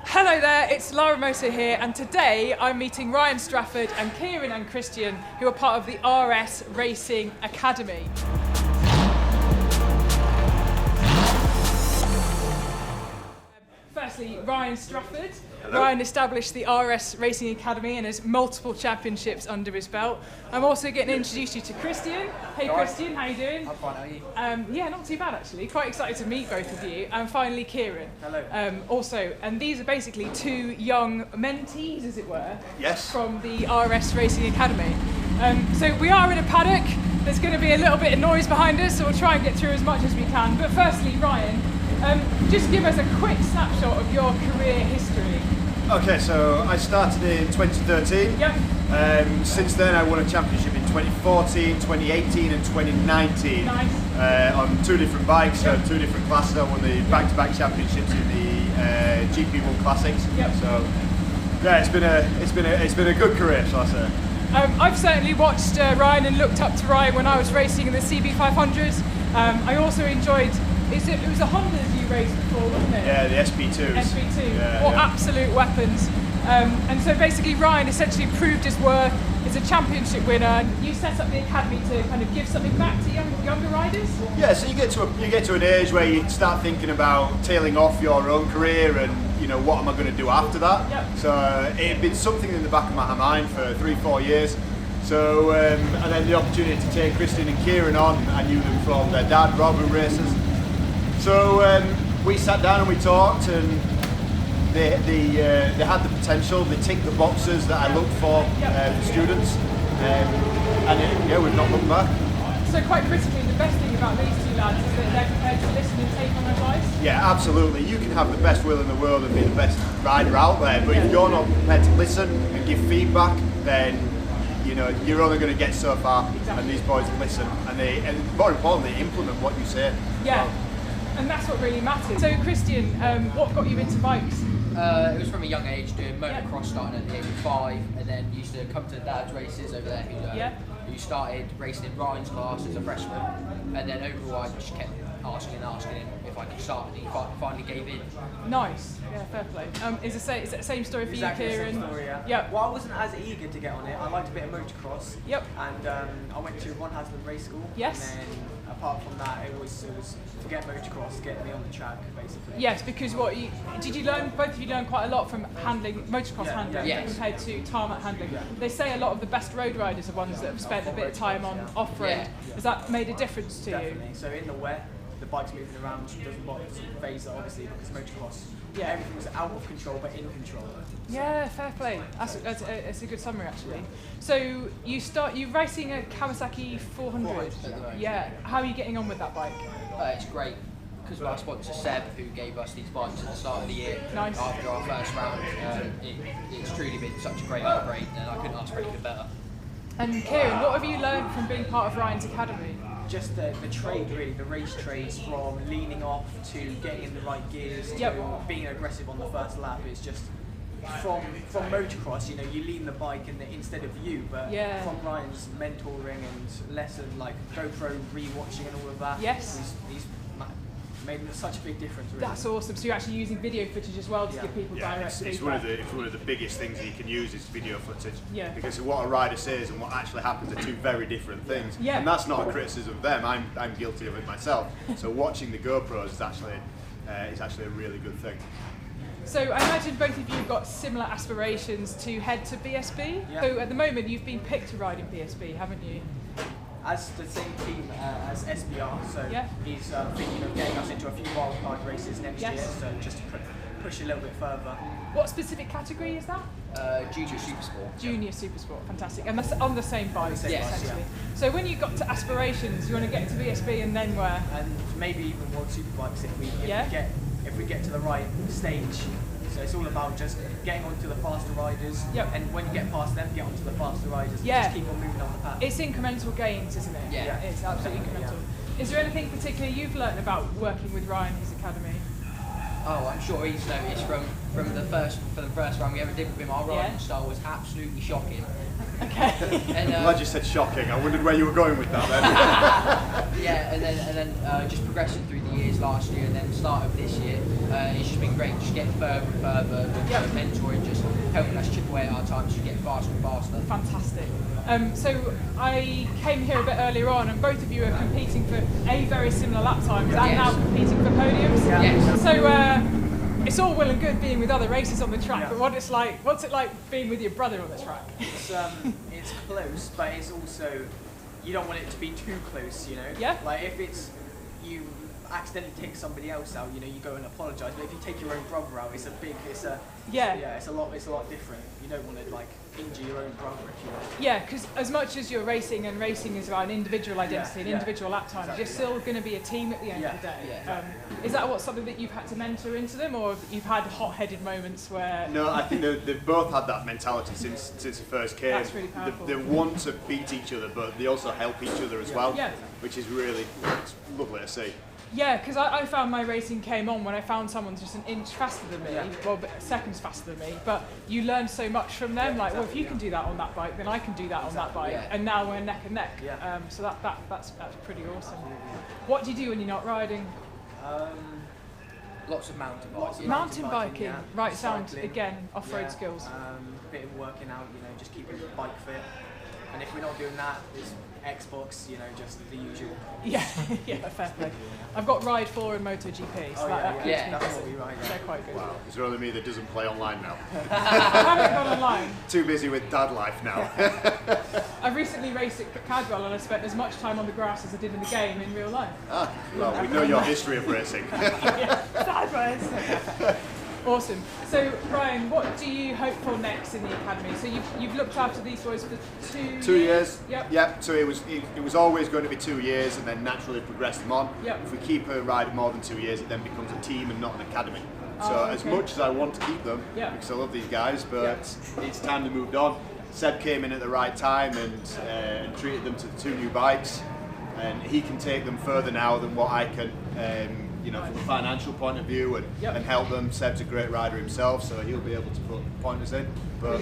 Hello there, it's Laramoto here, and today I'm meeting Ryan Strafford and Kieran and Christian, who are part of the RSRacing Academy. Firstly, Ryan Strafford. Hello. Ryan established the RSRacing Academy and has multiple championships under his belt. I'm also getting to introduce you to Christian. Hey Christian, how you doing? I'm fine, how are you? Yeah, not too bad actually. Quite excited to meet both of you. And finally, Kieran. Hello. Also, and these are basically two young mentees, as it were, Yes. from the RSRacing Academy. So we are in a paddock. There's going to be a little bit of noise behind us, so we'll try and get through as much as we can. But firstly, Ryan, just give us a quick snapshot of your career history. Okay, so I started in 2013. Yep. Since then I won a championship in 2014, 2018 and 2019. Nice. On two different bikes, so two different classes. I won the back-to-back championships in the GP1 Classics. Yep. So yeah, it's been a good career, shall I say. I've certainly watched Ryan and looked up to Ryan when I was racing in the CB500s. I also enjoyed, it was a Honda you raced before, wasn't it? Yeah, the SP2s. SP2, Yeah, what yeah. absolute weapons. And so basically Ryan essentially proved his worth as a championship winner, and you set up the academy to kind of give something back to younger riders? Yeah, so you get to an age where you start thinking about tailing off your own career and, you know, what am I going to do after that? Yep. So it had been something in the back of my mind for 3-4 years. So and then the opportunity to take Christian and Kieran on, I knew them from their dad, Rob, who races. So we sat down and we talked, and they had the potential. They ticked the boxes that I looked for students, and we've not looked back. So quite critically, the best thing about these two lads is that they're prepared to listen and take on advice? Yeah, absolutely. You can have the best will in the world and be the best rider out there, but if you're not prepared to listen and give feedback, then you know you're only going to get so far. Exactly. And these boys listen, and more importantly, implement what you say. Yeah, Well, and that's what really matters. So Christian, what got you into bikes? It was from a young age, doing motocross starting at the age of 5, and then used to come to dad's races over there who started racing in Ryan's class as a freshman, and then overall I just kept asking him if I could start, and he finally gave in. Nice, yeah, fair play. Is it the same story for Exactly you, the Kieran? same story, yeah. Yep. Well, I wasn't as eager to get on it. I liked a bit of motocross. Yep. And I went to Ron Haslam Race School. Yes. And then apart from that, it was forget motocross, get me on the track, basically. Yes, because both of you learn quite a lot from handling, motocross handling, Yes. compared to tarmac handling. Yeah. They say a lot of the best road riders are ones that have spent a bit of time on off-road. Yeah. Has that made a difference to Definitely. So in the wet, the bike's moving around, doesn't phase it, obviously, because motocross, everything's out of control but in control. you? Yeah, fair play. That's a good summary actually. So you're racing a Kawasaki 400. 400 at the moment. Yeah. How are you getting on with that bike? It's great, because of our sponsor Seb, who gave us these bikes at the start of the year. Nice. After our first round, it's truly been such a great upgrade, and I couldn't ask for anything better. And Kieran, what have you learned from being part of Ryan's Academy? Just the trade, really, the race trades, from leaning off to getting in the right gears to being aggressive on the first lap. It's just from motocross, you know, you lean the bike instead of you, but from Ryan's mentoring and lesson, like GoPro rewatching and all of that, Yes. he's made such a big difference. Really. That's awesome. So you're actually using video footage as well to give people direct it's feedback. one of the biggest things you can use is video footage. Yeah. Because what a rider says and what actually happens are two very different things. Yeah. And that's not a criticism of them. I'm guilty of it myself. So watching the GoPros is actually a really good thing. So I imagine both of you have got similar aspirations to head to BSB. Yeah. So at the moment you've been picked to ride in BSB, haven't you? As the same team as SBR, so he's thinking of getting us into a few wildcard races next year, so just to push a little bit further. What specific category is that? Junior Supersport. Junior Supersport, fantastic. And that's on the same bike, essentially. Yeah. So when you got to aspirations, you want to get to BSB and then where? And maybe even World Superbikes if we get to the right stage. So it's all about just getting onto the faster riders, and when you get past them, get onto the faster riders, and just keep on moving on the path. It's incremental gains, isn't it? Yeah. It's absolutely incremental. Is there anything particular you've learned about working with Ryan and his academy? Oh, I'm sure he's noticed from the first run we ever did with him. Our riding style was absolutely shocking. Okay. And, I'm glad you said shocking. I wondered where you were going with that then. Yeah, and then just progressing through the years last year and then start of this year, it's just been great. Just getting further and further with mentoring, just helping us chip away at our time, just get faster and faster. Fantastic. So I came here a bit earlier on, and both of you are competing for very similar lap times and now competing for podiums. Yes. So it's all well and good being with other racers on the track, but what's it like being with your brother on the track? It's close, but it's also, you don't want it to be too close, you know? Yeah. Like if it's, you accidentally take somebody else out, you know, you go and apologise, but if you take your own brother out, it's a lot different. You don't want to like injure your own brother if you want. Yeah, because as much as you're racing, and racing is about an individual identity, an individual lap time, you're still going to be a team at the end of the day. Is that something that you've had to mentor into them, or you've had hot-headed moments where... No, I think they've both had that mentality since it first came. That's really powerful. They want to beat each other, but they also help each other as well, which is really lovely to see. Yeah, because I found my racing came on when I found someone just an inch faster than me, well, seconds faster than me, but you learn so much from them, well, if you can do that on that bike, then I can do that on that bike, and now we're neck and neck, so that's pretty awesome. What do you do when you're not riding? Lots of mountain biking. Mountain biking, right, sound, again, off-road skills. Bit of working out, you know, just keeping the bike fit, and if we're not doing that, it's Xbox, you know, just the usual. Yeah, fair play. I've got Ride 4 and MotoGP, so that keeps me that's busy. what we ride. They're quite good. Wow, is there only me that doesn't play online now? I haven't gone online. Too busy with dad life now. I recently raced at Cadwell and I spent as much time on the grass as I did in the game in real life. Well, we know your history of racing. Sideways. Awesome. So, Ryan, what do you hope for next in the academy? So you've looked after these boys for 2 years? Yep. So it was always going to be 2 years, and then naturally progress them on. Yep. If we keep a rider more than 2 years, it then becomes a team and not an academy. So as much as I want to keep them, because I love these guys, but it's time they moved on. Seb came in at the right time and treated them to the 2 new bikes, and he can take them further now than what I can. You know, from a financial point of view, and help them. Seb's a great rider himself, so he'll be able to put pointers in. But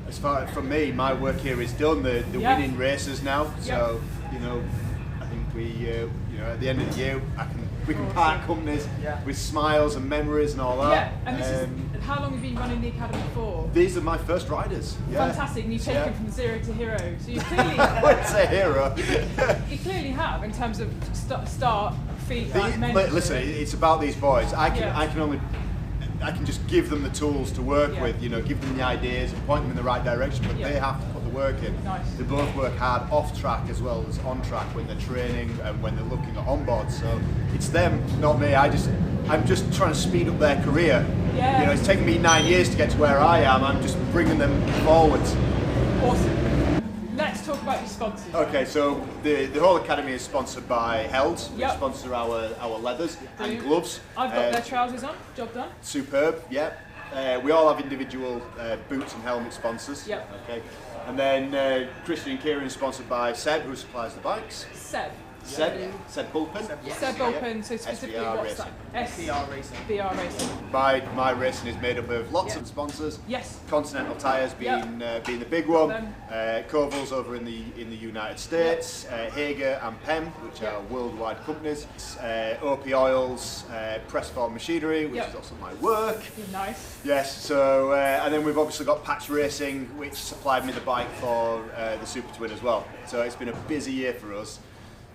as far from me, my work here is done. The winning races now. So you know, I think we, you know, at the end of the year, we can part companies with smiles and memories and all that. Yeah, and this is how long have you been running the academy for? These are my first riders. Fantastic, and you've taken from zero to hero. So you clearly I wouldn't say hero. You clearly have in terms of start. Listen, it's about these boys. I can just give them the tools to work with, you know, give them the ideas and point them in the right direction, but they have to put the work in. Nice. They both work hard off track as well as on track when they're training and when they're looking at onboard. So it's them, not me. I'm just trying to speed up their career. Yeah. You know, it's taken me 9 years to get to where I am. I'm just bringing them forwards. Awesome. Let's talk about your sponsors. Okay, so the whole academy is sponsored by Held, which sponsor our leathers and gloves. I've got their trousers on, job done. Superb, we all have individual boots and helmet sponsors. Okay, and then Christian and Kieran is sponsored by Seb, who supplies the bikes. Seb Bulpin. Seb Bulpin, so specifically what's that? SRAD Racing. My racing is made up of lots of sponsors. Yes. Continental Tyres being the big one. Koval's over in the United States. Hager and PEM, which are worldwide companies. OP Oils, Pressform Machinery, which is also my work. Nice. Yes. So and then we've obviously got Patch Racing, which supplied me the bike for the Super Twin as well. So it's been a busy year for us,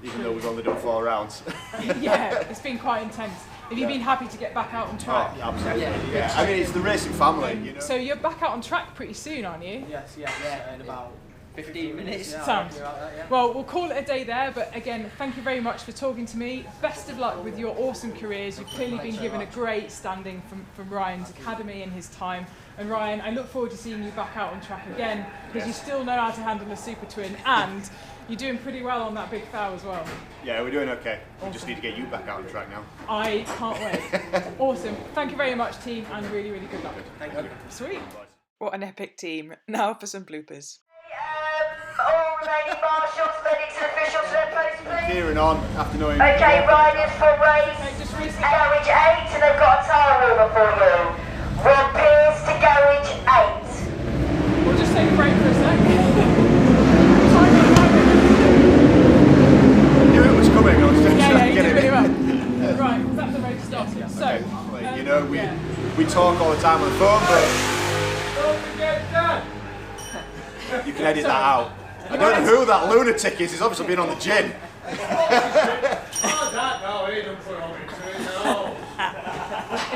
even though we've only done 4 rounds. It's been quite intense. Have you been happy to get back out on track? Oh, absolutely. I mean, it's the racing family, you know. So you're back out on track pretty soon, aren't you? Yes, in about 15 minutes. Sounds. Well, we'll call it a day there, but again, thank you very much for talking to me. Best of luck with your awesome careers. You've clearly been given a great standing from Ryan's academy in his time. And Ryan, I look forward to seeing you back out on track again, because you still know how to handle a Super Twin, and you're doing pretty well on that big foul as well. Yeah, we're doing okay. We just need to get you back out on track now. I can't wait. Awesome. Thank you very much, team, and really, really good luck. Thank you. Sweet. What an epic team. Now for some bloopers. Oh remaining marshals, medics and officials to their posts, please. Kieran on after knowing. Okay, riders for race garage 8, and they've got a tyre warmer for you. Rob Pierce to garage 8. We'll just take a break for a sec. I knew it was coming. I was just Yeah, trying to you get did it really in. well. Right, that's the race started. So, You know, we talk all the time on the phone, but you can edit that out. I don't know who that lunatic is. He's obviously been on the gin. Is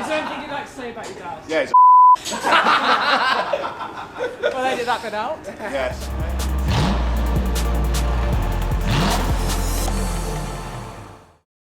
there anything you'd like to say about your dad? Yeah, he's Well, edit that bit out. yes.